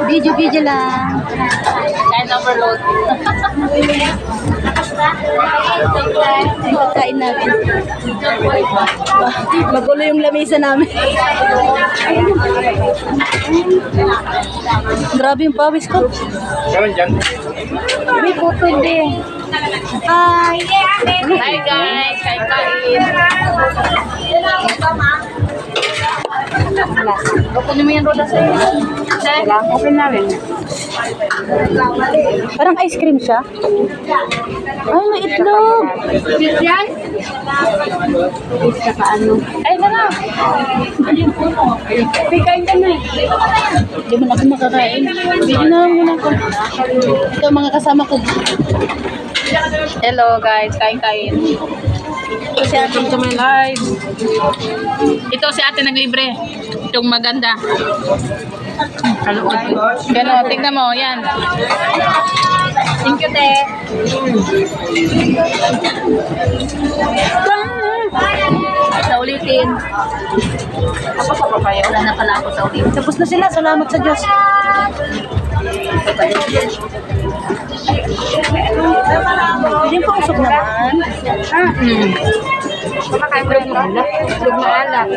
Video lang. Kahit overload. Pagkain natin. Magulo yung lamesa namin. Grabe yung pawis ko. Meron dyan. May puto din. Hi! Hi guys, kain. Kukunin mo yung roda sa'yo. Open na rin. Parang ice cream siya. Ay, may itlog. Yan? Ay, na na. Pikain ka na. Hindi mo na ako makakain. Video na lang muna ako. Ito mga kasama ko. Hello guys, kain. Ito si ate. Welcome to my live. Ito si ate naglibre. Itong maganda. Gano, tignan mo, yan. Thank you, te. Sa ulitin. Ako sa papayo. Wala na pala ako sa ulitin. Tapos na sila. Salamat sa Diyos. Hindi pa usok naman. Kumakain mo na. Lug na alak.